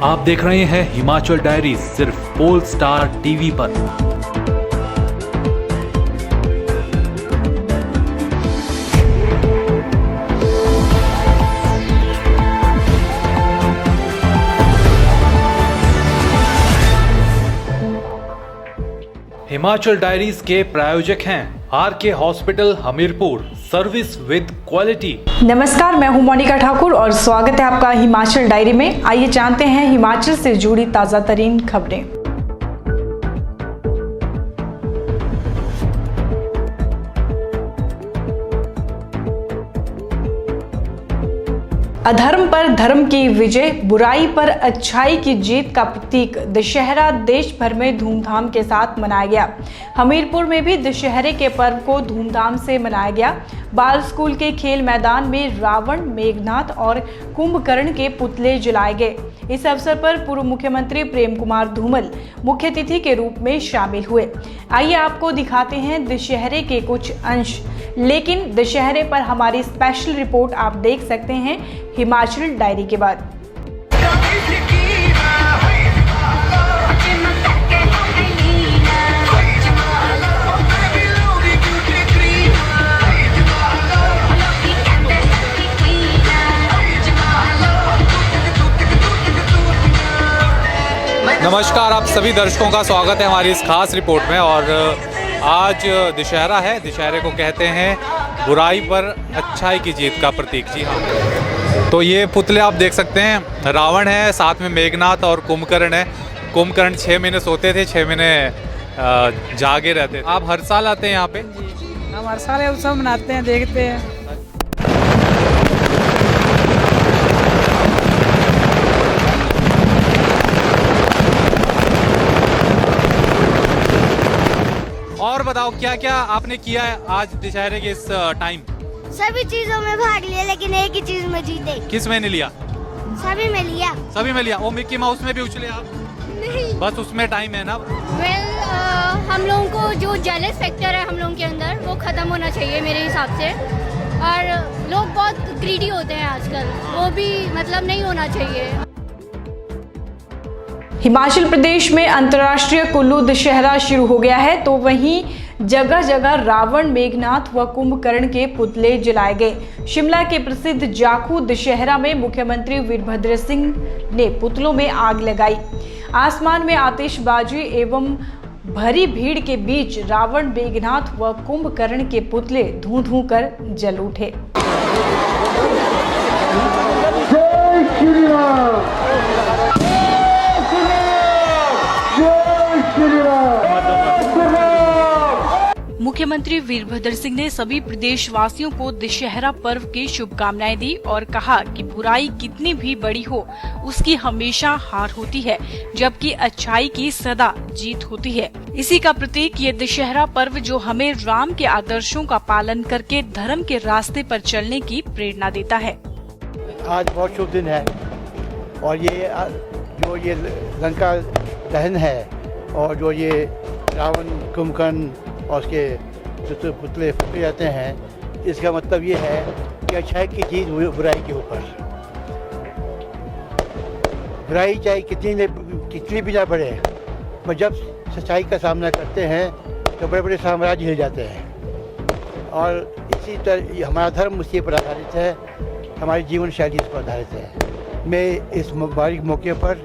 आप देख रहे हैं हिमाचल डायरीज सिर्फ पोल स्टार टीवी पर। हिमाचल डायरीज के प्रायोजक हैं R K. Hospital Hamirpur, service with quality. नमस्कार, मैं हूं मोनिका ठाकुर और स्वागत है आपका हिमाचल डायरी में। आइए जानते हैं हिमाचल से जुड़ी ताजा तरीन खबरें। अधर्म पर धर्म की विजय, बुराई पर अच्छाई की जीत का प्रतीक दशहरा देश भर में धूमधाम के साथ मनाया गया। हमीरपुर में भी दशहरे के पर्व को धूमधाम से मनाया गया। बाल स्कूल के खेल मैदान में रावण, मेघनाथ और कुंभकर्ण के पुतले जलाए गए। इस अवसर पर पूर्व मुख्यमंत्री प्रेम कुमार धूमल मुख्य अतिथि के रूप में शामिल हुए। आइए आपको दिखाते हैं दशहरे के कुछ अंश। लेकिन दशहरे पर हमारी स्पेशल रिपोर्ट आप देख सकते हैं हिमाचल डायरी के बाद। नमस्कार, आप सभी दर्शकों का स्वागत है हमारी इस खास रिपोर्ट में। और आज दशहरा है। दशहरे को कहते हैं बुराई पर अच्छाई की जीत का प्रतीक। जी हाँ, तो ये पुतले आप देख सकते हैं, रावण है, साथ में मेघनाथ और कुंभकर्ण है। कुंभकर्ण 6 महीने सोते थे, 6 महीने जागे रहते थे। आप हर साल आते हैं यहाँ पे? हम हर साल उत्सव मनाते हैं, देखते हैं। और बताओ क्या क्या आपने किया है आज दशहरे के इस टाइम? सभी चीजों में भाग लिया, लेकिन एक ही चीज में जीते। किस में नहीं लिया? सभी में लिया। सभी में लिया। वो मिक्की माउस में भी उछले आप? नहीं, बस उसमें टाइम है ना। हम लोगों को जो जेलस फैक्टर है हम लोगों के अंदर, वो खत्म होना चाहिए मेरे हिसाब से। और लोग बहुत ग्रीडी होते हैं आजकल, वो भी मतलब नहीं होना चाहिए। हिमाचल प्रदेश में अंतर्राष्ट्रीय कुल्लू दशहरा शुरू हो गया है, तो वहीं जगह जगह रावण, मेघनाथ व कुंभकर्ण के पुतले जलाए गए। शिमला के प्रसिद्ध जाखू दशहरा में मुख्यमंत्री वीरभद्र सिंह ने पुतलों में आग लगाई। आसमान में आतिशबाजी एवं भरी भीड़ के बीच रावण, मेघनाथ व कुंभकर्ण के पुतले धूं धूं कर जल उठे। मुख्यमंत्री वीरभद्र सिंह ने सभी प्रदेशवासियों को दशहरा पर्व की शुभकामनाएं दी और कहा कि बुराई कितनी भी बड़ी हो, उसकी हमेशा हार होती है, जबकि अच्छाई की सदा जीत होती है। इसी का प्रतीक ये दशहरा पर्व जो हमें राम के आदर्शों का पालन करके धर्म के रास्ते पर चलने की प्रेरणा देता है। आज बहुत शुभ दिन है और ये लंका दहन है और जो ये रावण, कुंभकर्ण और उसके जो पुतले फूके जाते हैं, इसका मतलब ये है कि अच्छाई की जीत हुई बुराई के ऊपर। बुराई चाहे कितनी भी ना बढ़े, पर जब सच्चाई का सामना करते हैं तो बड़े बड़े साम्राज्य हिल जाते हैं। और इसी तरह हमारा धर्म उसी पर आधारित है, हमारी जीवन शैली इस पर आधारित है। मैं इस मुबारक मौके पर,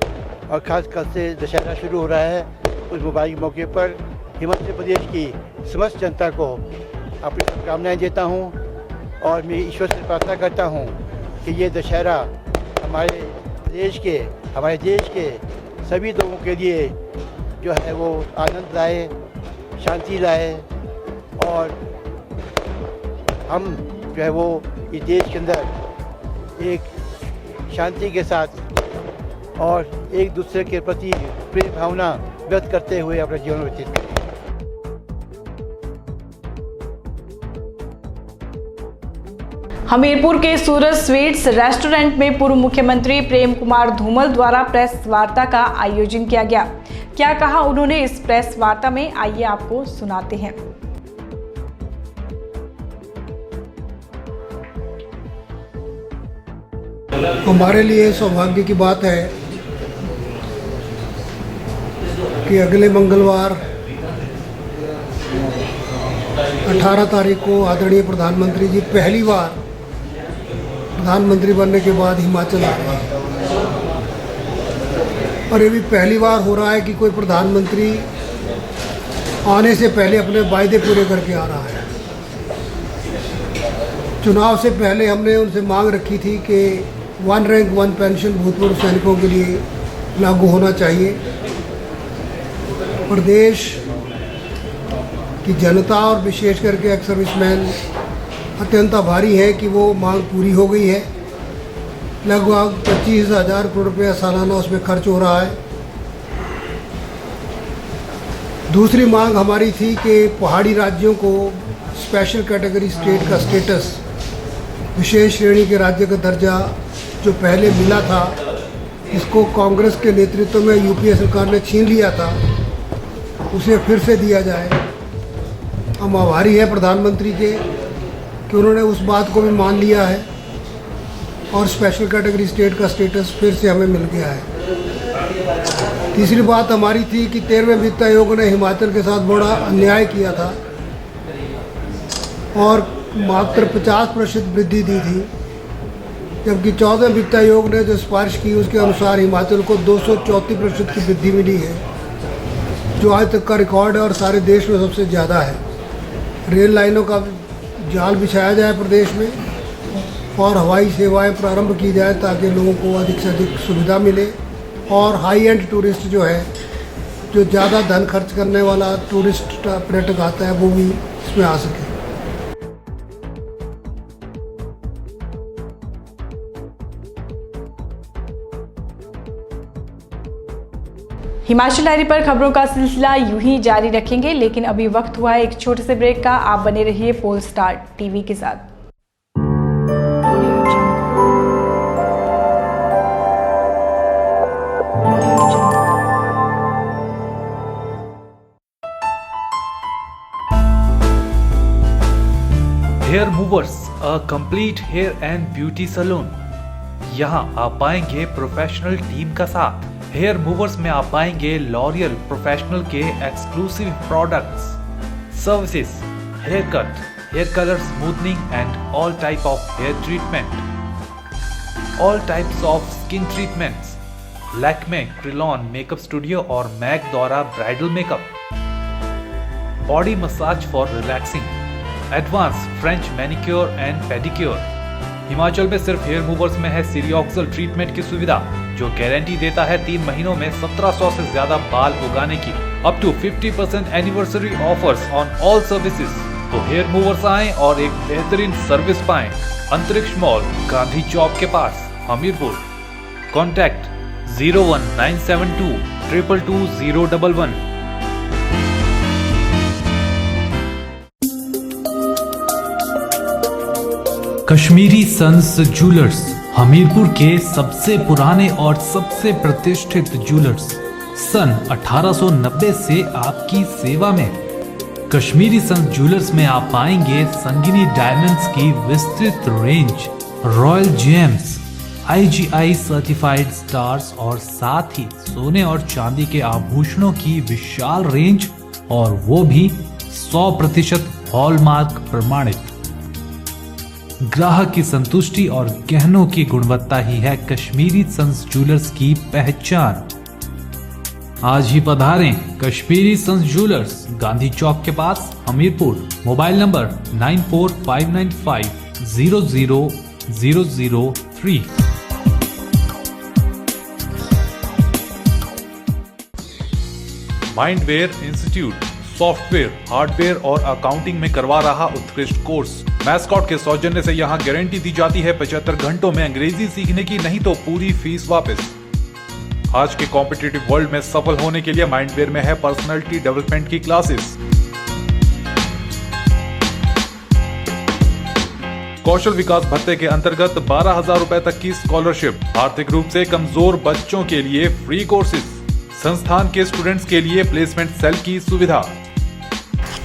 और ख़ास कर से दशहरा शुरू हो रहा है, उस मुबारक मौके पर हिमाचल प्रदेश की समस्त जनता को अपनी शुभकामनाएं देता हूं और मैं ईश्वर से प्रार्थना करता हूं कि ये दशहरा हमारे देश के सभी लोगों के लिए जो है वो आनंद लाए, शांति लाए और हम जो है वो इस देश के अंदर एक शांति के साथ और एक दूसरे के प्रति प्रेम भावना व्यक्त करते हुए अपना जीवन व्यतीत करें। हमीरपुर के सूरज स्वीट्स रेस्टोरेंट में पूर्व मुख्यमंत्री प्रेम कुमार धूमल द्वारा प्रेस वार्ता का आयोजन किया गया। क्या कहा उन्होंने इस प्रेस वार्ता में, आइए आपको सुनाते हैं। हमारे लिए सौभाग्य की बात है कि अगले मंगलवार 18 तारीख को आदरणीय प्रधानमंत्री जी पहली बार प्रधानमंत्री बनने के बाद हिमाचल आ रहे हैं। और ये भी पहली बार हो रहा है कि कोई प्रधानमंत्री आने से पहले अपने वायदे पूरे करके आ रहा है। चुनाव से पहले हमने उनसे मांग रखी थी कि 1 रैंक 1 पेंशन भूतपूर्व सैनिकों के लिए लागू होना चाहिए। प्रदेश की जनता और विशेष करके एक्स सर्विसमैन अत्यंत आभारी है कि वो मांग पूरी हो गई है। लगभग 25,000 करोड़ रुपया सालाना उसमें खर्च हो रहा है। दूसरी मांग हमारी थी कि पहाड़ी राज्यों को स्पेशल कैटेगरी स्टेट का स्टेटस, विशेष श्रेणी के राज्य का दर्जा जो पहले मिला था, इसको कांग्रेस के नेतृत्व में यूपीए सरकार ने छीन लिया था, उसे फिर से दिया जाए। हम आभारी हैं प्रधानमंत्री के कि उन्होंने उस बात को भी मान लिया है और स्पेशल कैटेगरी स्टेट का स्टेटस फिर से हमें मिल गया है। तीसरी बात हमारी थी कि 13वें वित्त आयोग ने हिमाचल के साथ बड़ा अन्याय किया था और मात्र 50% वृद्धि दी थी, जबकि 14वें वित्त आयोग ने जो सिफारिश की उसके अनुसार हिमाचल को 234% की वृद्धि मिली है, जो आज तक का रिकॉर्ड है और सारे देश में सबसे ज़्यादा है। रेल लाइनों का जाल बिछाया जाए प्रदेश में और हवाई सेवाएं प्रारंभ की जाए ताकि लोगों को अधिक से अधिक सुविधा मिले और हाई एंड टूरिस्ट जो है, जो ज़्यादा धन खर्च करने वाला टूरिस्ट पर्यटक आता है, वो भी इसमें आ सके। हिमाचल डायरी पर खबरों का सिलसिला यूं ही जारी रखेंगे, लेकिन अभी वक्त हुआ है एक छोटे से ब्रेक का। आप बने रहिए पोल स्टार टीवी के साथ। Hair movers, a complete hair and beauty salon. यहाँ आप पाएंगे प्रोफेशनल टीम का साथ। हेयर मूवर्स में आप पाएंगे लॉरियल प्रोफेशनल के exclusive products, services, hair cut, hair colour smoothening and all type of hair treatment, all types of skin treatments, Lakme, Kryolan makeup studio और मैक द्वारा bridal makeup, body massage for relaxing, advance French manicure and pedicure. Himachal में सिर्फ hair movers में है सीरियोक्सल treatment की सुविधा, जो guarantee देता है 3 महीनों में 1700 से ज्यादा बाल उगाने की। Up to 50% anniversary offers on all services. तो हेयर मूवर्स आएं और एक बेहतरीन सर्विस पाएं। अंतरिक्ष मॉल, गांधी चौक के पास, Hamirpur. Contact 01972 222 011। Kashmiri sons jewellers, Hamirpur के सबसे पुराने और सबसे प्रतिष्ठित ज्वेलर्स, सन 1890 से आपकी सेवा में। कश्मीरी सन्स ज्वेलर्स में आप पाएंगे संगिनी डायमंड्स की विस्तृत range, royal James, IGI certified stars और साथ ही सोने और चांदी के आभूषणों की विशाल रेंज, और वो भी 100% हॉलमार्क प्रमाणित। ग्राहक की संतुष्टि और गहनों की गुणवत्ता ही है कश्मीरी सन्स ज्वेलर्स की पहचान। आज ही पधारें कश्मीरी सन्स ज्वेलर्स, गांधी चौक के पास, Hamirpur. Mobile number 9459500003। Mindware institute software, hardware और अकाउंटिंग में करवा रहा उत्कृष्ट कोर्स। मैस्कॉट के सौजन्य से यहाँ गारंटी दी जाती है 75 घंटों में अंग्रेजी सीखने की, नहीं तो पूरी फीस वापस। आज के कॉम्पिटिटिव वर्ल्ड में सफल होने के लिए माइंडवेयर में है पर्सनालिटी डेवलपमेंट की क्लासेस। कौशल विकास भत्ते के अंतर्गत 12,000 रुपए तक की स्कॉलरशिप, आर्थिक रूप से कमजोर बच्चों के लिए फ्री कोर्सेज, संस्थान के स्टूडेंट्स के लिए प्लेसमेंट सेल की सुविधा।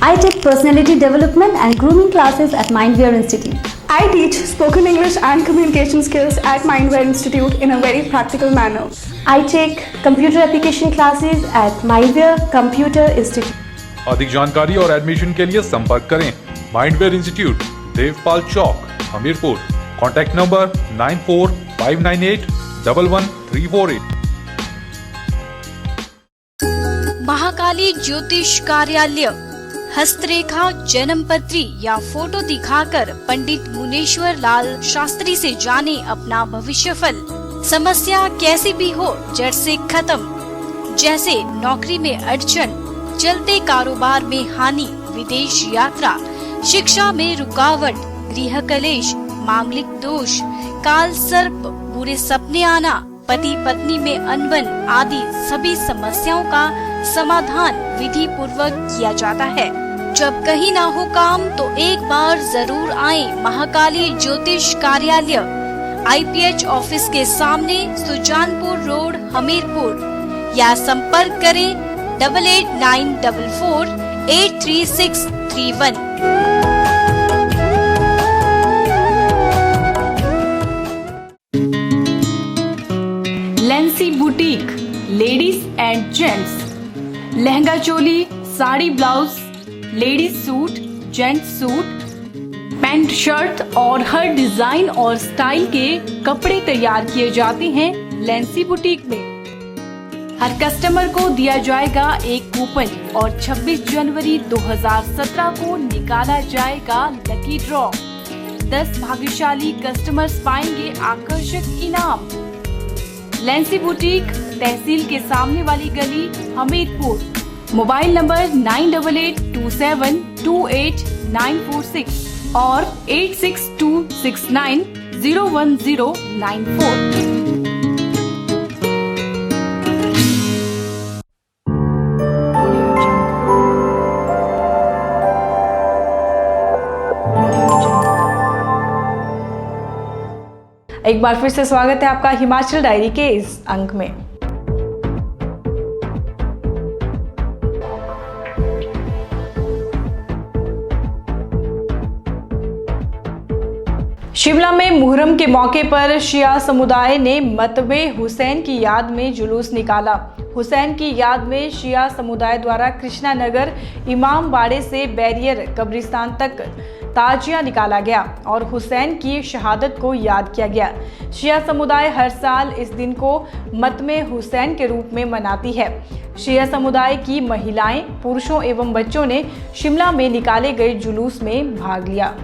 I take personality development and grooming classes at Mindwear Institute. I teach spoken English and communication skills at Mindwear Institute in a very practical manner. I take computer application classes at Mindware Computer Institute. अधिक जानकारी और admission के लिए संपर्क करें Mindware institute, Devpal Chowk, Hamirpur. Contact number 9459811348। Mahakali ज्योतिष कार्यालय हस्तरेखा, जन्म पत्री या फोटो दिखाकर पंडित मुनेश्वर लाल शास्त्री से जाने अपना भविष्यफल। समस्या कैसी भी हो जड़ से खत्म, जैसे नौकरी में अड़चन, चलते कारोबार में हानि, विदेश यात्रा, शिक्षा में रुकावट, गृह कलेश, मांगलिक दोष, काल सर्प, बुरे सपने आना, पति पत्नी में अनबन आदि सभी समस्याओं का समाधान विधि पूर्वक किया जाता है। जब कहीं ना हो काम तो एक बार जरूर आए महाकाली ज्योतिष कार्यालय, IPH ऑफिस के सामने, सुजानपुर रोड, हमीरपुर, या संपर्क करें 8894483631। Lency boutique, ladies and gents, lehenga choli, sari blouse, ladies suit, gents suit, pant shirt और हर डिजाइन और स्टाइल के कपड़े तैयार किए जाते हैं लेंसी बुटीक में। हर कस्टमर को दिया जाएगा एक कूपन और 26 जनवरी 2017 को निकाला जाएगा लकी ड्रॉ। 10 भाग्यशाली कस्टमर्स पाएंगे आकर्षक इनाम। लेंसी बुटीक, तहसील के सामने वाली गली, हमीरपुर। मोबाइल नंबर 9827289946 और 8626901094। एक बार फिर से स्वागत है आपका हिमाचल डायरी के इस अंक में। शिमला में मुहर्रम के मौके पर शिया समुदाय ने मतबे हुसैन की याद में जुलूस निकाला। हुसैन की याद में शिया समुदाय द्वारा कृष्णा नगर इमाम बाड़े से बैरियर कब्रिस्तान तक ताजिया निकाला गया और हुसैन की शहादत को याद किया गया। शिया समुदाय हर साल इस दिन को मतमे हुसैन के रूप में मनाती है। शिया समुदाय की महिलाएं, पुरुषों एवं बच्चों ने शिमला में निकाले गए जुलूस में भाग लिया।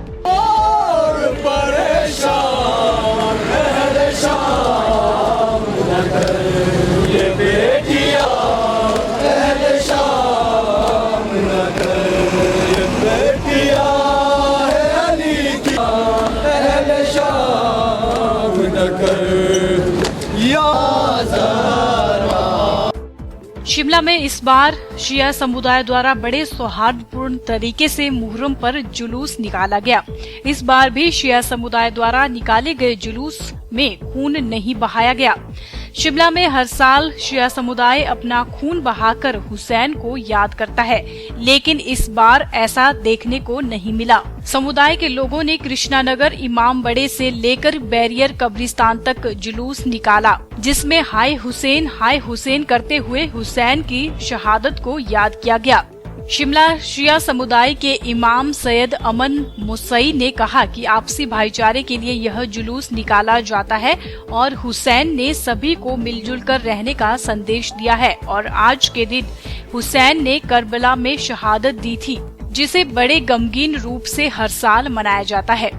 शिमला में इस बार शिया समुदाय द्वारा बड़े सौहार्दपूर्ण तरीके से मुहर्रम पर जुलूस निकाला गया। इस बार भी शिया समुदाय द्वारा निकाले गए जुलूस में खून नहीं बहाया गया। शिमला में हर साल शिया समुदाय अपना खून बहाकर हुसैन को याद करता है, लेकिन इस बार ऐसा देखने को नहीं मिला। समुदाय के लोगों ने कृष्णा नगर इमाम बड़े से लेकर बैरियर कब्रिस्तान तक जुलूस निकाला, जिसमें हाय हुसैन करते हुए हुसैन की शहादत को याद किया गया। शिमला शिया समुदाय के इमाम सैयद अमन मुसई ने कहा कि आपसी भाईचारे के लिए यह जुलूस निकाला जाता है और हुसैन ने सभी को मिलजुल कर रहने का संदेश दिया है और आज के दिन हुसैन ने करबला में शहादत दी थी, जिसे बड़े गमगीन रूप से हर साल मनाया जाता है।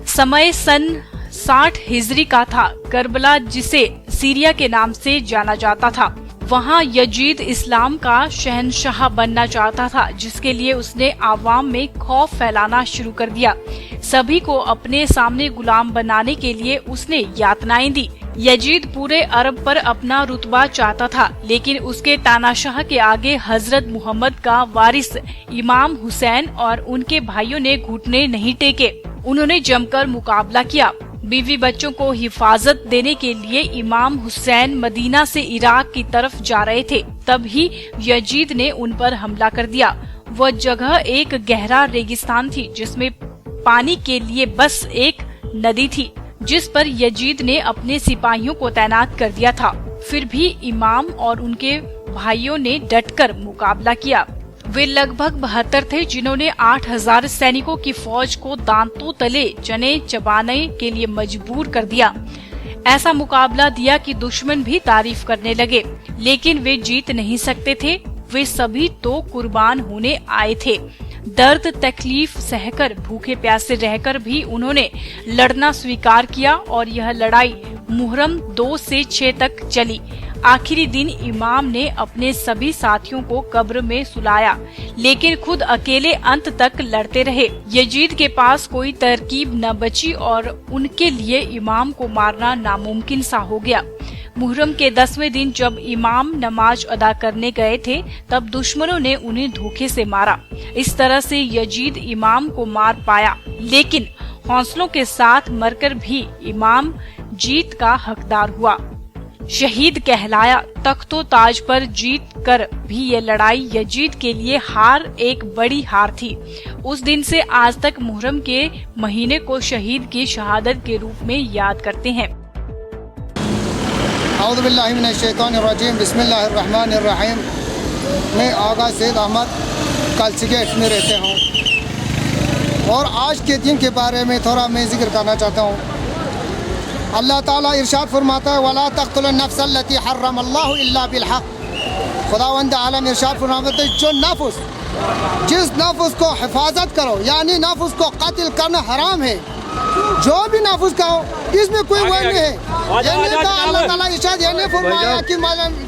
समय सन 60 हिजरी का था। करबला, जिसे सीरिया के नाम से जाना जाता था, वहाँ यजीद इस्लाम का शहनशाह बनना चाहता था, जिसके लिए उसने आवाम में खौफ फैलाना शुरू कर दिया। सभी को अपने सामने गुलाम बनाने के लिए उसने यातनाएं दी। यजीद पूरे अरब पर अपना रुतबा चाहता था, लेकिन उसके तानाशाह के आगे हजरत मोहम्मद का वारिस इमाम हुसैन और उनके भाइयों ने घुटने नहीं टेके। उन्होंने जमकर मुकाबला किया। बीवी बच्चों को हिफाजत देने के लिए इमाम हुसैन मदीना से इराक की तरफ जा रहे थे, तभी यजीद ने उन पर हमला कर दिया। वह जगह एक गहरा रेगिस्तान थी, जिसमें पानी के लिए बस एक नदी थी, जिस पर यजीद ने अपने सिपाहियों को तैनात कर दिया था। फिर भी इमाम और उनके भाइयों ने डटकर मुकाबला किया। वे लगभग 72 थे जिन्होंने 8000 सैनिकों की फौज को दांतों तले चने चबाने के लिए मजबूर कर दिया। ऐसा मुकाबला दिया कि दुश्मन भी तारीफ करने लगे, लेकिन वे जीत नहीं सकते थे। वे सभी तो कुर्बान होने आए थे। दर्द तकलीफ सहकर भूखे प्यासे रहकर भी उन्होंने लड़ना स्वीकार किया और यह लड़ाई मुहर्रम 2 से 6 तक चली। आखिरी दिन इमाम ने अपने सभी साथियों को कब्र में सुलाया, लेकिन खुद अकेले अंत तक लड़ते रहे। यजीद के पास कोई तरकीब न बची और उनके लिए इमाम को मारना नामुमकिन सा हो गया। मुहर्रम के 10वें दिन जब इमाम नमाज अदा करने गए थे, तब दुश्मनों ने उन्हें धोखे से मारा। इस तरह से यजीद इमाम को मार पाया, लेकिन हौसलों के साथ मरकर भी इमाम जीत का हकदार हुआ, शहीद कहलाया। तख्तो ताज पर जीत कर भी ये लड़ाई यजीद के लिए हार एक बड़ी हार थी। उस दिन से आज तक मुहर्रम के महीने को शहीद की शहादत के रूप में याद करते हैं। औज़ु बिल्लाहि मिनश शैतानिर रजीम, बिस्मिल्लाहिर रहीम। मैं आगा सैद अहमद कलसीगेट में रहते हूँ और आज के दिन के बारे में थोड़ा मैं जिक्र करना चाहता हूँ। अल्लाह ताला इरशाद फरमाता है, वला तक़्तुलन नफ्स अल्लती हर्रमल्लाहु इल्ला बिलहक़। खुदावंद आलम इरशाद फरमाता है, जो नफ्स, जिस नफ्स को हिफाजत करो, यानी नफ्स को कत्ल करना हराम है, जो भी नफ्स का हो, इसमें कोई वो नहीं है। अल्लाह ताला इरशाद ये नहीं फरमाया कि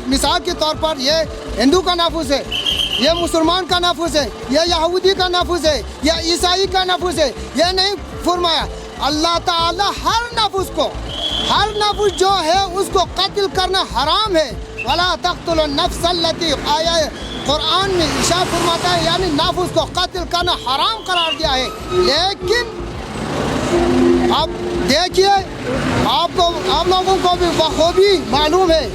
मिसाल के तौर पर ये हिंदू का नफ्स है, ये मुसलमान का नफ्स है, ये यहूदी का नफ्स है, या ईसाई का नफ्स है, ये नहीं फरमाया। अल्लाह ताला हर नफ्स जो है उसको कत्ल करना हराम है। वला तक़्तुलन नफ्स अल्लती, आया कुरान में इरशाद फरमाता है, यानी नफ्स को कत्ल करना हराम करार दिया है। लेकिन अब देखिए, आप लोगों को भी बखूबी मालूम है,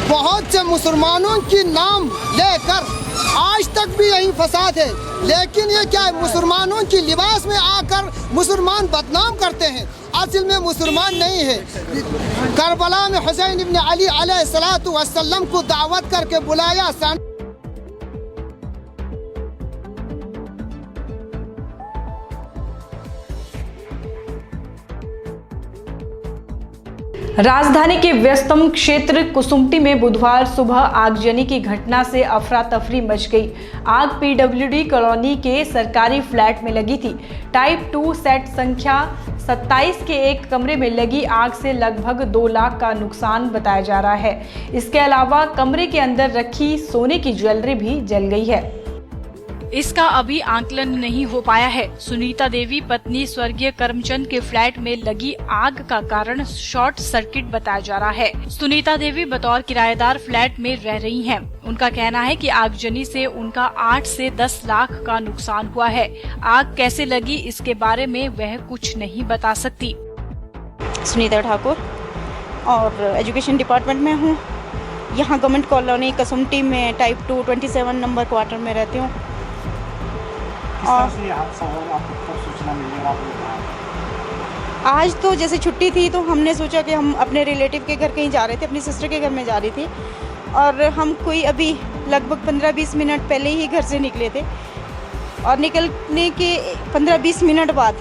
बहुत से मुसलमानों की नाम लेकर आज तक भी यही फसाद है। लेकिन ये क्या है, मुसलमानों की लिबास में आकर मुसलमान बदनाम करते हैं, असल में मुसलमान नहीं है। करबला में हुसैन इब्न अली अलैहिस्सलातु वस्सलाम को दावत करके बुलाया। राजधानी के व्यस्तम क्षेत्र कुसुम्पटी में बुधवार सुबह आगजनी की घटना से अफरा तफरी मच गई। आग पीडब्ल्यूडी कॉलोनी के सरकारी फ्लैट में लगी थी। टाइप 2 सेट संख्या 27 के एक कमरे में लगी आग से लगभग 2 लाख का नुकसान बताया जा रहा है। इसके अलावा कमरे के अंदर रखी सोने की ज्वेलरी भी जल गई है। इसका अभी आकलन नहीं हो पाया है। सुनीता देवी पत्नी स्वर्गीय करमचंद के फ्लैट में लगी आग का कारण शॉर्ट सर्किट बताया जा रहा है। सुनीता देवी बतौर किराएदार फ्लैट में रह रही हैं। उनका कहना है कि आगजनी से उनका 8 से 10 लाख का नुकसान हुआ है। आग कैसे लगी इसके बारे में वह कुछ नहीं बता सकती। सुनीता ठाकुर और एजुकेशन डिपार्टमेंट में हूँ। यहाँ गवर्नमेंट कॉलोनी कुसुम्पटी में टाइप 2 27 नंबर क्वार्टर में रहती हूँ। और आज तो जैसे छुट्टी थी तो हमने सोचा कि हम अपने रिलेटिव के घर कहीं जा रहे थे, अपनी सिस्टर के घर में जा रही थी, और हम कोई अभी लगभग 15-20 मिनट पहले ही घर से निकले थे। और निकलने के 15-20 मिनट बाद,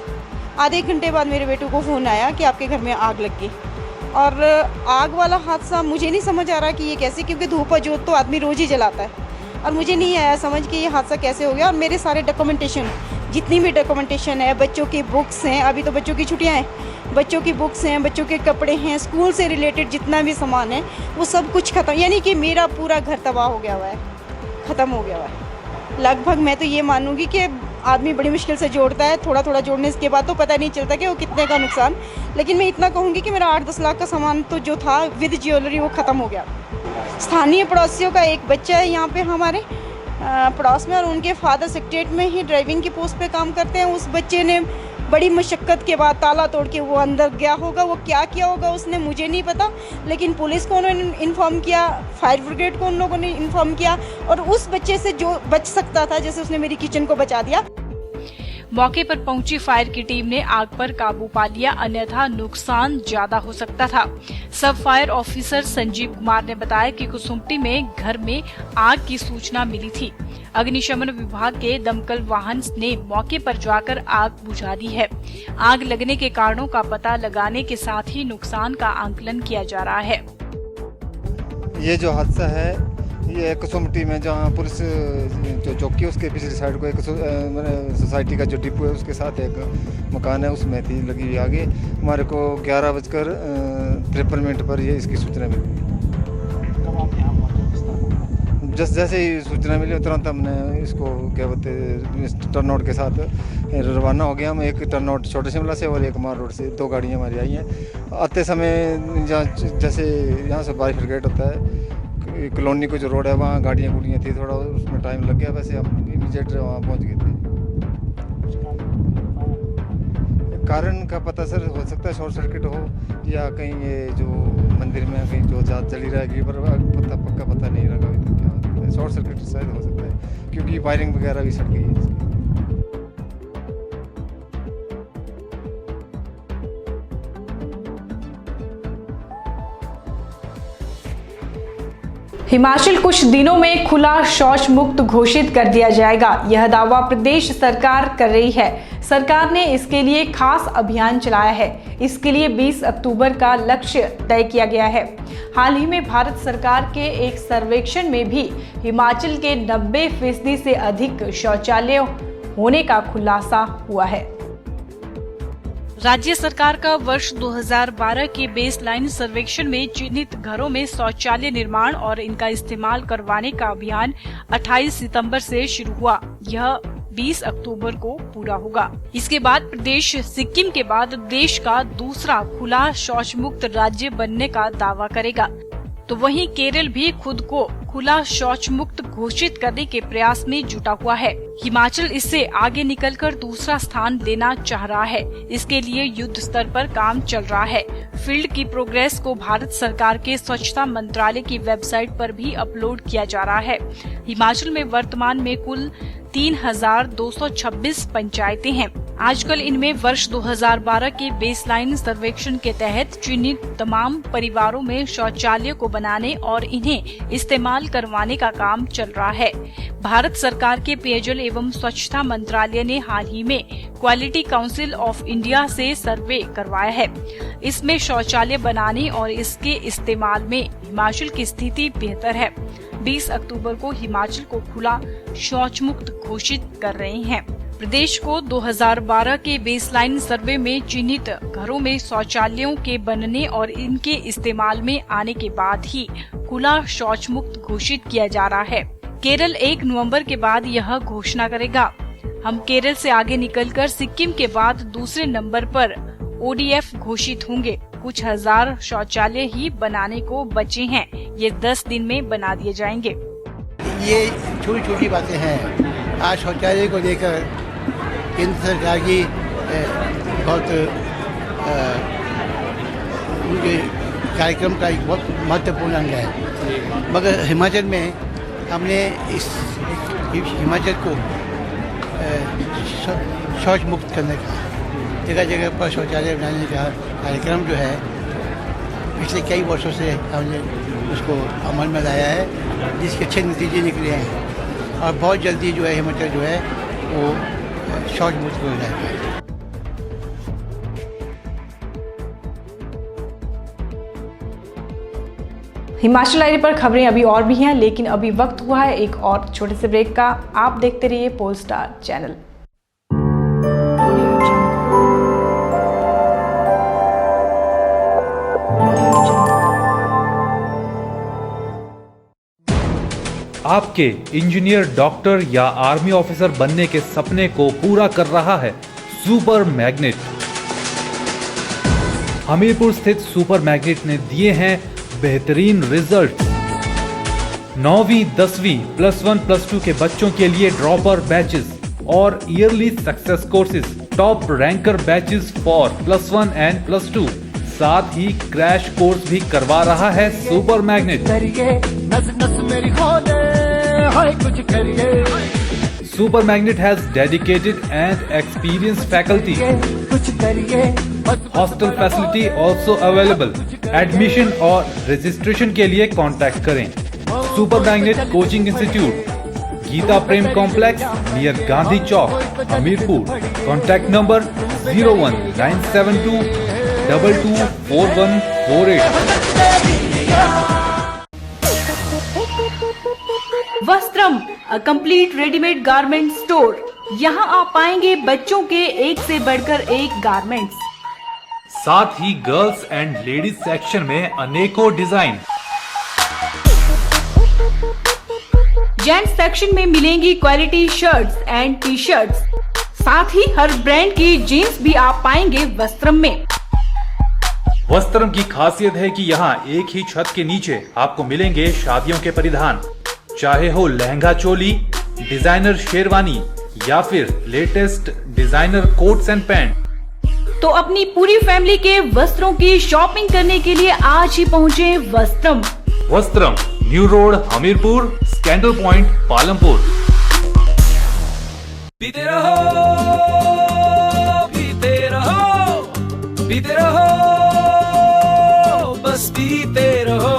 आधे घंटे बाद मेरे बेटू को फ़ोन आया कि आपके घर में आग लग गई। और आग वाला हादसा मुझे नहीं समझ आ रहा कि ये कैसे, क्योंकि धूप जोत तो आदमी रोज़ ही जलाता है, और मुझे नहीं आया समझ कि ये हादसा कैसे हो गया। और मेरे सारे डॉक्यूमेंटेशन, जितनी भी डॉक्यूमेंटेशन है, बच्चों की बुक्स हैं, अभी तो बच्चों की छुट्टियां हैं, बच्चों की बुक्स हैं, बच्चों के कपड़े हैं, स्कूल से रिलेटेड जितना भी सामान है वो सब कुछ ख़त्म, यानी कि मेरा पूरा घर तबाह हो गया हुआ है, ख़त्म हो गया हुआ है। लगभग मैं तो ये मानूंगी कि आदमी बड़ी मुश्किल से जोड़ता है, थोड़ा थोड़ा जोड़ने के बाद तो पता नहीं चलता कि वो कितने का नुकसान। लेकिन मैं इतना कहूँगी कि मेरा 8-10 लाख का सामान तो जो था विद ज्वेलरी वो ख़त्म हो गया। स्थानीय पड़ोसियों का एक बच्चा है यहाँ पे हमारे पड़ोस में, और उनके फादर सेक्रेटरीट में ही ड्राइविंग की पोस्ट पे काम करते हैं। उस बच्चे ने बड़ी मशक्क़त के बाद ताला तोड़ के वो अंदर गया होगा, वो क्या किया होगा उसने मुझे नहीं पता, लेकिन पुलिस को उन्होंने इन्फॉर्म किया, फायर ब्रिगेड को उन लोगों ने इन्फॉर्म किया, और उस बच्चे से जो बच सकता था, जैसे उसने मेरी किचन को बचा दिया। मौके पर पहुंची फायर की टीम ने आग पर काबू पा लिया, अन्यथा नुकसान ज्यादा हो सकता था। सब फायर ऑफिसर संजीव कुमार ने बताया कि कुसुम्पटी में घर में आग की सूचना मिली थी। अग्निशमन विभाग के दमकल वाहन ने मौके पर जाकर आग बुझा दी है। आग लगने के कारणों का पता लगाने के साथ ही नुकसान का आंकलन किया जा रहा है। ये जो हादसा है ये कुसुम्पटी में जहाँ पुलिस जो चौकी है उसके पिछली साइड को एक सोसाइटी का जो डिपो है उसके साथ एक मकान है उसमें थी लगी हुई आगे। हमारे को 11:53 पर ये इसकी सूचना मिली। जैसे ही सूचना मिली तुरंत हमने इसको क्या बोलते टर्नआउट के साथ रवाना हो गया। हम एक टर्नआउट छोटे शिमला से और एक मार रोड से 2 गाड़ियाँ हमारी आई हैं। आते समय जैसे यहाँ से बारिश ब्रिगेड होता है कॉलोनी को जो रोड है वहाँ गाड़ियाँ थी, थोड़ा उसमें टाइम लग गया। वैसे हम इमीडिएट वहाँ पहुँच गए थे। कारण का पता सर हो सकता है शॉर्ट सर्किट हो या कहीं ये जो मंदिर में कहीं जो जात चली रहेगी पर पक्का पता नहीं लगा क्या शॉर्ट सर्किट शायद हो सकता है क्योंकि वायरिंग वगैरह भी सड़ गई है। हिमाचल कुछ दिनों में खुला शौच मुक्त घोषित कर दिया जाएगा, यह दावा प्रदेश सरकार कर रही है। सरकार ने इसके लिए खास अभियान चलाया है। इसके लिए 20 अक्टूबर का लक्ष्य तय किया गया है। हाल ही में भारत सरकार के एक सर्वेक्षण में भी हिमाचल के 90% से अधिक शौचालय होने का खुलासा हुआ है। राज्य सरकार का वर्ष 2012 के बेसलाइन सर्वेक्षण में चिन्हित घरों में शौचालय निर्माण और इनका इस्तेमाल करवाने का अभियान 28 सितंबर से शुरू हुआ। यह 20 अक्टूबर को पूरा होगा। इसके बाद प्रदेश सिक्किम के बाद देश का दूसरा खुला शौच मुक्त राज्य बनने का दावा करेगा। तो वहीं केरल भी खुद को खुला शौच मुक्त घोषित करने के प्रयास में जुटा हुआ है। हिमाचल इससे आगे निकलकर दूसरा स्थान लेना चाह रहा है। इसके लिए युद्ध स्तर पर काम चल रहा है। फील्ड की प्रोग्रेस को भारत सरकार के स्वच्छता मंत्रालय की वेबसाइट पर भी अपलोड किया जा रहा है। हिमाचल में वर्तमान में कुल 3,226 पंचायतें हैं। आजकल इनमें वर्ष 2012 के बेसलाइन सर्वेक्षण के तहत चिन्हित तमाम परिवारों में शौचालय को बनाने और इन्हें इस्तेमाल करवाने का काम चल रहा है। भारत सरकार के पेयजल एवं स्वच्छता मंत्रालय ने हाल ही में क्वालिटी काउंसिल ऑफ इंडिया से सर्वे करवाया है। इसमें शौचालय बनाने और इसके इस्तेमाल में हिमाचल की स्थिति बेहतर है। 20 अक्टूबर को हिमाचल को खुला शौच मुक्त घोषित कर रहे हैं। प्रदेश को 2012 के बेसलाइन सर्वे में चिन्हित घरों में शौचालयों के बनने और इनके इस्तेमाल में आने के बाद ही खुला शौच मुक्त घोषित किया जा रहा है। केरल 1 नवंबर के बाद यह घोषणा करेगा। हम केरल से आगे निकलकर सिक्किम के बाद दूसरे नंबर पर ODF घोषित होंगे। कुछ हजार शौचालय ही बनाने को बचे हैं। ये 10 दिन में बना दिए जाएंगे। ये छोटी छोटी बातें हैं। आज शौचालय को लेकर केंद्र सरकार की बहुत उनके कार्यक्रम का एक बहुत महत्वपूर्ण अंग है। मगर हिमाचल में हमने इस हिमाचल को शौच मुक्त करने का जगह जगह पर शौचालय बनाने का कार्यक्रम जो है पिछले कई वर्षों से हमने उसको अमल में लाया है, जिसके अच्छे नतीजे निकले हैं और बहुत जल्दी जो है हिमाचल जो है वो शौच मुक्त हो जाएगा। हिमाचल डायरी पर खबरें अभी और भी हैं, लेकिन अभी वक्त हुआ है एक और छोटे से ब्रेक का। आप देखते रहिए पोलस्टार चैनल। आपके इंजीनियर, डॉक्टर या आर्मी ऑफिसर बनने के सपने को पूरा कर रहा है सुपर मैग्नेट। हमीरपुर स्थित सुपर मैग्नेट ने दिए हैं बेहतरीन रिजल्ट। 9वीं 10वीं +1 +2 के बच्चों के लिए ड्रॉपर बैचेस और yearly success courses, top ranker batches for +1 and +2, साथ ही क्रैश कोर्स भी करवा रहा है super magnet. Super Magnet has dedicated and experienced faculty. Hostel facility also available. Admission और registration के लिए contact करें. Super Magnet Coaching Institute, Geeta Prem complex near Gandhi Chowk, Hamirpur. Contact number 01972224148. Vastram, a complete readymade garment store. यहाँ आप पाएंगे बच्चों के एक से बढ़कर एक गारमेंट्स. साथ ही गर्ल्स एंड लेडीज सेक्शन में अनेकों डिजाइन. जेंट्स सेक्शन में मिलेंगी quality shirts and T shirts. साथ ही हर ब्रांड की जीन्स भी आप पाएंगे वस्त्रम में. वस्त्रम की खासियत है कि यहाँ एक ही छत के नीचे आपको मिलेंगे शादियों के परिधान. चाहे हो लहंगा चोली, डिजाइनर शेरवानी या फिर latest designer quotes and pant. तो अपनी पूरी फैमिली के वस्त्रों की शॉपिंग करने के लिए आज ही पहुँचे Vastram. Vastram, new road, Hamirpur, scandal point, Palampur. पीते रहो, पीते रहो, पीते रहो, बस पीते रहो.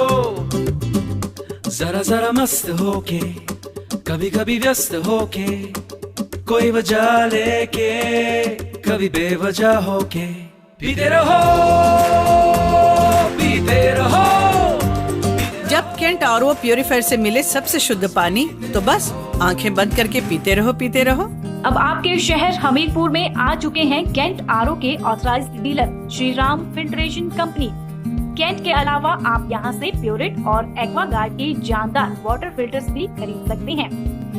जरा जरा मस्त होके, कभी कभी व्यस्त होके, कोई वजह लेके, कभी बेवजह होके. पीते रहो, पीते रहो. जब कैंट आरओ प्यूरिफायर से मिले सबसे शुद्ध पानी, तो बस आंखें बंद करके पीते रहो, पीते रहो. अब आपके शहर हमीरपुर में आ चुके हैं कैंट आरओ के authorised dealer Shri Ram filtration company. Kent के अलावा आप यहां से प्योरिट और एक्वागार्ड के जानदार वाटर फिल्टर्स भी खरीद सकते हैं.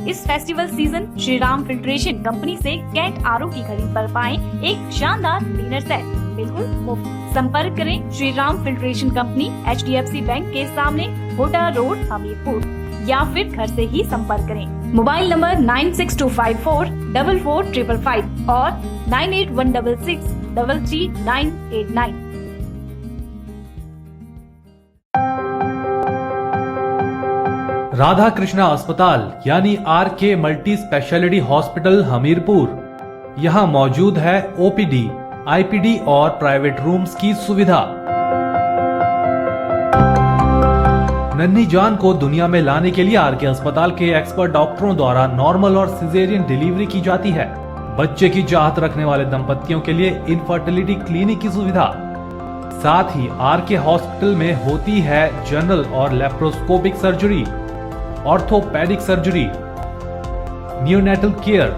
इस festival season Shri Ram filtration company से कैंट आरओ की खरीद पर पाएं एक शानदार डिनर सेट बिल्कुल मुफ्त. संपर्क करें Shri Ram filtration company, HDFC bank के सामने, भोटा रोड, हमीरपुर, या फिर घर से ही संपर्क करें. मोबाइल नंबर 9625444555 और 9816633989. राधा कृष्णा अस्पताल यानी RK multi speciality hospital Hamirpur. यहाँ मौजूद है OPD, IPD और प्राइवेट रूम्स की सुविधा. नन्ही जान को दुनिया में लाने के लिए RK अस्पताल के एक्सपर्ट डॉक्टरों द्वारा नॉर्मल और सिजेरियन डिलीवरी की जाती है. बच्चे की चाहत रखने वाले दंपतियों के लिए इनफर्टिलिटी क्लिनिक की सुविधा. साथ ही RK हॉस्पिटल में होती है जनरल और laparoscopic surgery, orthopaedic surgery, neonatal care,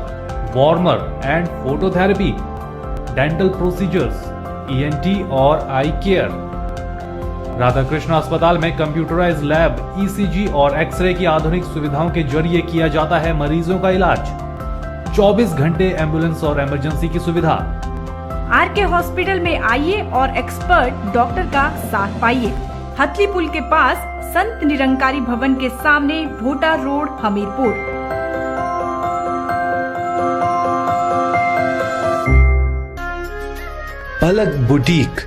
warmer and phototherapy, dental procedures, ENT और आई केयर. राधा कृष्णा अस्पताल में कंप्यूटराइज्ड लैब, ECG और एक्सरे की आधुनिक सुविधाओं के जरिए किया जाता है मरीजों का इलाज. 24 घंटे एम्बुलेंस और इमरजेंसी की सुविधा. RK हॉस्पिटल में आइए और एक्सपर्ट डॉक्टर का साथ पाइए. हथली पुल के पास संत निरंकारी भवन के सामने, भोटा रोड, हमीरपुर. पलक बुटीक,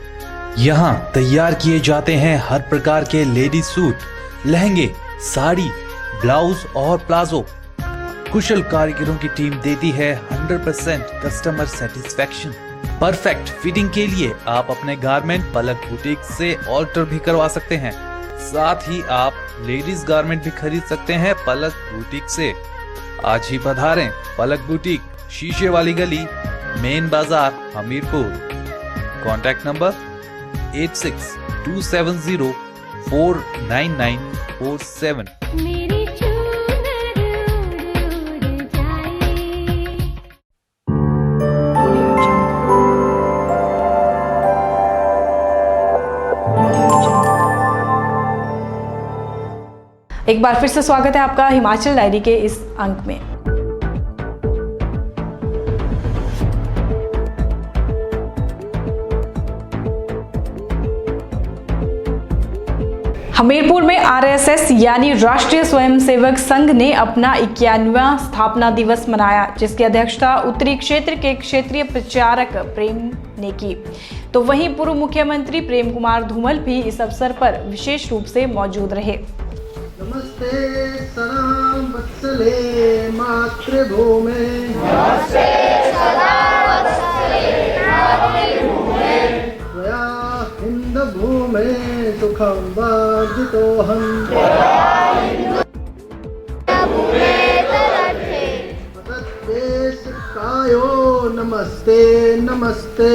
यहाँ तैयार किए जाते हैं हर प्रकार के लेडीज सूट, लहंगे, साड़ी, ब्लाउज और प्लाजो. कुशल कारीगरों की टीम देती है 100% कस्टमर सेटिस्फेक्शन. परफेक्ट फिटिंग के लिए आप अपने गारमेंट पलक बुटीक से ऑल्टर भी करवा सकते हैं. साथ ही आप लेडीज गारमेंट भी खरीद सकते हैं पलक बुटीक से. आज ही पधारें पलक बुटीक, शीशे वाली गली, मेन बाजार, हमीरपुर. Contact number 8627049947. एक बार फिर से स्वागत है आपका हिमाचल डायरी के इस अंक में. हमीरपुर में RSS यानी राष्ट्रीय स्वयंसेवक संघ ने अपना 91वां स्थापना दिवस मनाया, जिसकी अध्यक्षता उत्तरी क्षेत्र के क्षेत्रीय प्रचारक प्रेम ने की. तो वहीं पूर्व मुख्यमंत्री प्रेम कुमार धूमल भी इस अवसर पर विशेष रूप से मौजूद रहे. नमस्ते सलाम वत्सले मातृभूमे त्वया हिन्दभूमे सुखं वर्धितोऽहम् कायो नमस्ते नमस्ते।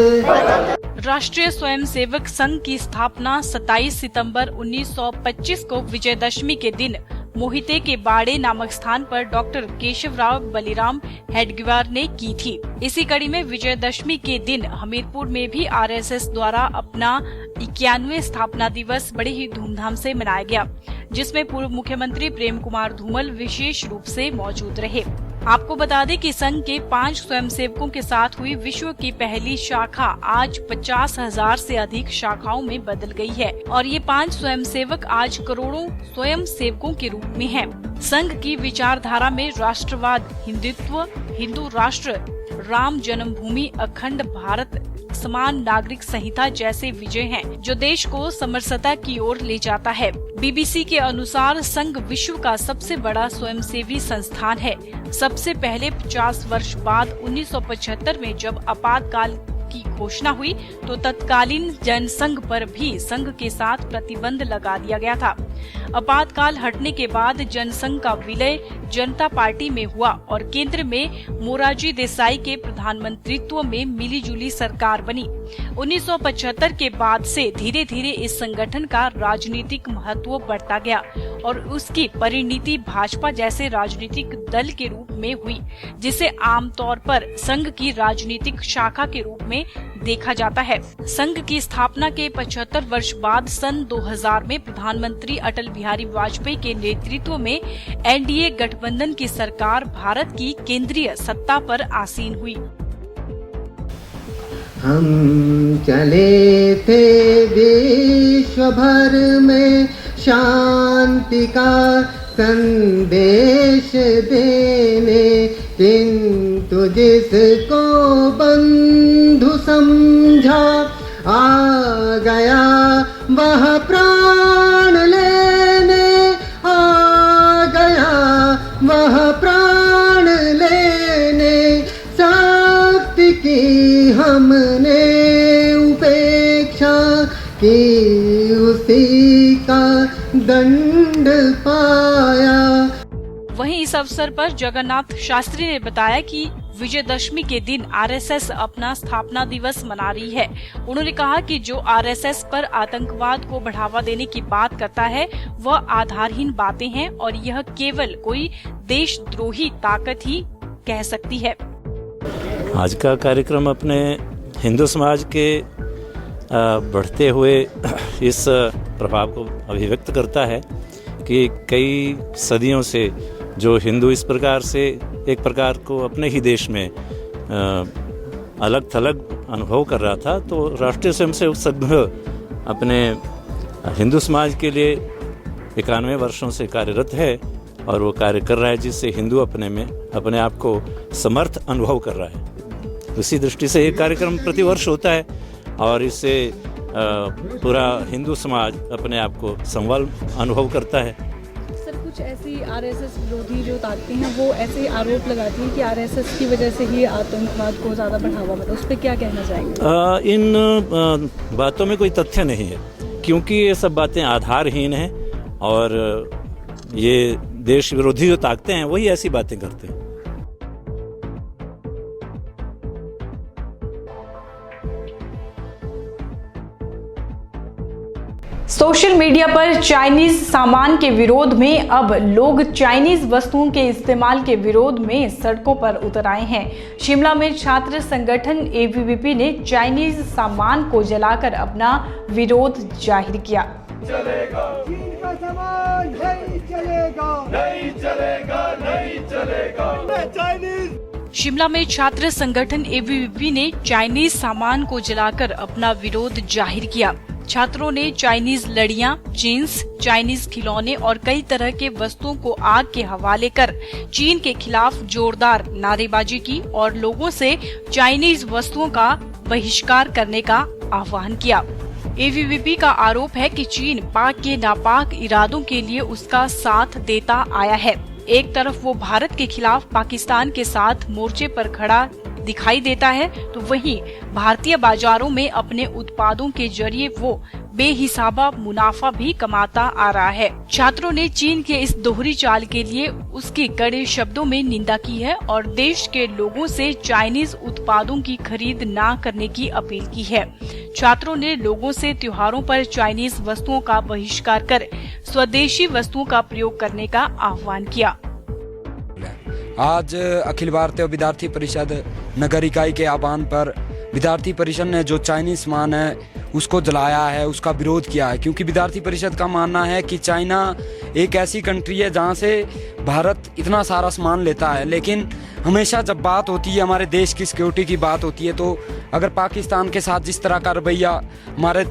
राष्ट्रीय स्वयंसेवक संघ की स्थापना 27 सितंबर 1925 को विजयदशमी के दिन मोहिते के बाड़े नामक स्थान पर डॉक्टर केशवराव बलिराम हेडगेवार ने की थी। इसी कड़ी में विजयदशमी के दिन हमीरपुर में भी आरएसएस द्वारा अपना 91वें स्थापना दिवस बड़े ही धूमधाम से मनाया गया, जिसमें पूर्व मुख्यमंत्री प्रेम कुमार धूमल विशेष रूप से मौजूद रहे। आपको बता दें कि संघ के 5 स्वयंसेवकों के साथ हुई विश्व की पहली शाखा आज 50,000 से अधिक शाखाओं में बदल गई है और ये 5 स्वयंसेवक आज करोड़ों स्वयंसेवकों के रूप में हैं। संघ की विचारधारा में राष्ट्रवाद, हिंदुत्व, हिंदू राष्ट्र, राम जन्मभूमि, अखंड भारत, समान नागरिक संहिता जैसे विजय हैं, जो देश को समरसता की ओर ले जाता है। बीबीसी के अनुसार संघ विश्व का सबसे बड़ा स्वयंसेवी संस्थान है। सबसे पहले 50 वर्ष बाद 1975 में जब आपातकाल की घोषणा हुई तो तत्कालीन जनसंघ पर भी संघ के साथ प्रतिबंध लगा दिया गया था। आपातकाल हटने के बाद जनसंघ का विलय जनता पार्टी में हुआ और केंद्र में मोरारजी देसाई के प्रधानमंत्रित्व में मिलीजुली सरकार बनी। 1975 के बाद से धीरे धीरे इस संगठन का राजनीतिक महत्व बढ़ता गया और उसकी परिणति भाजपा जैसे राजनीतिक दल के रूप में हुई, जिसे आमतौर पर संघ की राजनीतिक शाखा के रूप में देखा जाता है। संघ की स्थापना के 75 वर्ष बाद सन 2000 में प्रधानमंत्री अटल बिहारी वाजपेयी के नेतृत्व में एनडीए गठबंधन की सरकार भारत की केंद्रीय सत्ता पर आसीन हुई। हम चले थे विश्व भर में शांति का संदेश देने, किंतु जिसको बंधु समझा आ गया वह प्राण लेने, आ गया वह प्राण लेने। शक्ति की हमने उपेक्षा की, उसी का दंड पाया। वहीं इस अवसर पर जगन्नाथ शास्त्री ने बताया कि विजयदशमी के दिन आरएसएस अपना स्थापना दिवस मना रही है। उन्होंने कहा कि जो आरएसएस पर आतंकवाद को बढ़ावा देने की बात करता है वह आधारहीन बातें हैं और यह केवल कोई देशद्रोही ताकत ही कह सकती है। आज का कार्यक्रम अपने हिंदू समाज के बढ़ते हुए इस प्रभाव को अभिव्यक्त करता है कि कई सदियों से जो हिंदू इस प्रकार से एक प्रकार को अपने ही देश में अलग थलग अनुभव कर रहा था, तो राष्ट्रीय स्वयंसेवक संघ अपने हिंदू समाज के लिए 91 वर्षों से कार्यरत है और वो कार्य कर रहा है जिससे हिंदू अपने आप को समर्थ अनुभव कर रहा है। उसी दृष्टि से ये कार्यक्रम प्रतिवर्ष होता है और इससे पूरा हिंदू समाज अपने आप को संबल अनुभव करता है। सर, कुछ ऐसी आरएसएस विरोधी जो ताकतें हैं वो ऐसे आरोप लगाती हैं कि आरएसएस की वजह से ही आतंकवाद को ज़्यादा बढ़ावा मिला, उस पर क्या कहना चाहेंगे? इन बातों में कोई तथ्य नहीं है, क्योंकि ये सब बातें आधारहीन हैं और ये देश विरोधी जो ताकतें हैं वही ऐसी बातें करते हैं। सोशल मीडिया पर चाइनीज सामान के विरोध में अब लोग चाइनीज वस्तुओं के इस्तेमाल के विरोध में सड़कों पर उतर आए हैं। शिमला में छात्र संगठन एबीवीपी ने चाइनीज सामान को जलाकर अपना विरोध जाहिर किया। चलेगा चीन का सामान नहीं चलेगा, नहीं चलेगा, नहीं चलेगा चाइनीज। शिमला में छात्र संगठन एबीवीपी ने चाइनीज सामान को जलाकर अपना विरोध जाहिर किया। छात्रों ने चाइनीज लड़ियां, जींस, चाइनीज खिलौने और कई तरह के वस्तुओं को आग के हवाले कर चीन के खिलाफ जोरदार नारेबाजी की और लोगों से चाइनीज वस्तुओं का बहिष्कार करने का आह्वान किया। एबीवीपी का आरोप है कि चीन पाक के नापाक इरादों के लिए उसका साथ देता आया है। एक तरफ वो भारत के खिलाफ पाकिस्तान के साथ मोर्चे पर खड़ा दिखाई देता है, तो वहीं भारतीय बाजारों में अपने उत्पादों के जरिए वो बेहिसाबा मुनाफा भी कमाता आ रहा है। छात्रों ने चीन के इस दोहरी चाल के लिए उसकी कड़े शब्दों में निंदा की है और देश के लोगों से चाइनीज उत्पादों की खरीद ना करने की अपील की है। छात्रों ने लोगों से त्योहारों पर चाइनीज वस्तुओं का बहिष्कार कर स्वदेशी वस्तुओं का प्रयोग करने का आह्वान किया। आज अखिल भारतीय विद्यार्थी परिषद नगर इकाई के आह्वान पर विद्यार्थी परिषद ने जो चाइनीज सामान है उसको जलाया है, उसका विरोध किया है, क्योंकि विद्यार्थी परिषद का मानना है कि चाइना एक ऐसी कंट्री है जहां से भारत इतना सारा सामान लेता है, लेकिन हमेशा जब बात होती है हमारे देश की सिक्योरिटी की बात होती है, तो अगर पाकिस्तान के साथ जिस तरह का रवैया हमारे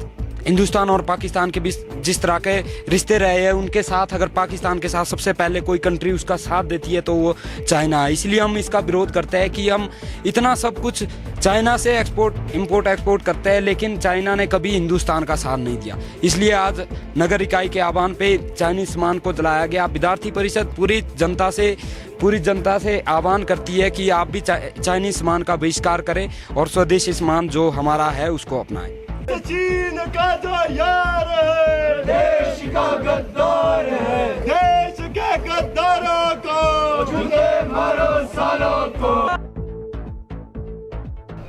हिंदुस्तान और पाकिस्तान के बीच जिस तरह के रिश्ते रहे हैं, उनके साथ अगर पाकिस्तान के साथ सबसे पहले कोई कंट्री उसका साथ देती है तो वो चाइना है। इसलिए हम इसका विरोध करते हैं कि हम इतना सब कुछ चाइना से इंपोर्ट एक्सपोर्ट करते हैं, लेकिन चाइना ने कभी हिंदुस्तान का साथ नहीं दिया। इसलिए आज नगर इकाई के आह्वान पे चाइनीज सामान को जलाया गया। विद्यार्थी परिषद पूरी जनता से आह्वान करती है कि आप भी चाइनीज सामान का बहिष्कार करें और स्वदेशी सामान जो हमारा है उसको अपनाएं। चीन का जो यार है, देश का गद्दार है, देश के गद्दारों को झूठे मारो सालों को।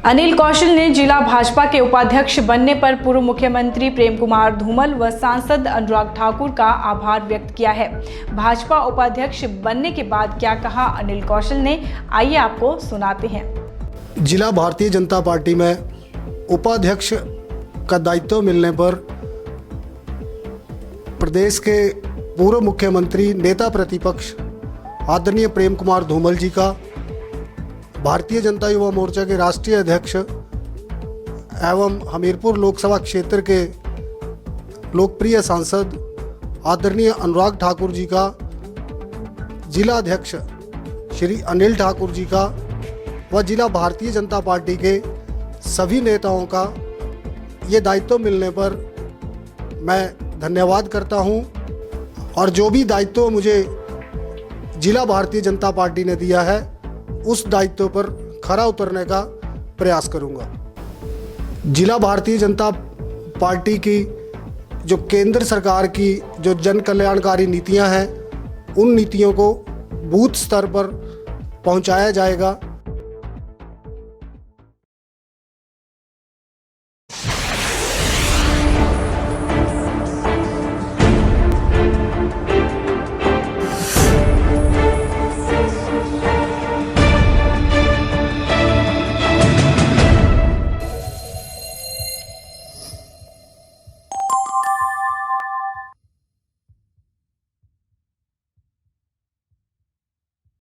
अनिल कौशल ने जिला भाजपा के उपाध्यक्ष बनने पर पूर्व मुख्यमंत्री प्रेम कुमार धूमल व सांसद अनुराग ठाकुर का आभार व्यक्त किया है। भाजपा उपाध्यक्ष बनने के बाद क्या कहा अनिल कौशल ने, आइए आपको सुनाते हैं। जिला भारतीय जनता पार्टी में उपाध्यक्ष का दायित्व मिलने पर प्रदेश के पूर्व मुख्यमंत्री नेता प्रतिपक्ष आदरणीय प्रेम कुमार धूमल जी का, भारतीय जनता युवा मोर्चा के राष्ट्रीय अध्यक्ष एवं हमीरपुर लोकसभा क्षेत्र के लोकप्रिय सांसद आदरणीय अनुराग ठाकुर जी का, जिला अध्यक्ष श्री अनिल ठाकुर जी का व जिला भारतीय जनता पार्टी के सभी नेताओं का ये दायित्व मिलने पर मैं धन्यवाद करता हूं और जो भी दायित्व मुझे जिला भारतीय जनता पार्टी ने दिया है उस दायित्व पर खरा उतरने का प्रयास करूंगा। जिला भारतीय जनता पार्टी की जो केंद्र सरकार की जो जन कल्याणकारी नीतियां हैं, उन नीतियों को बूथ स्तर पर पहुंचाया जाएगा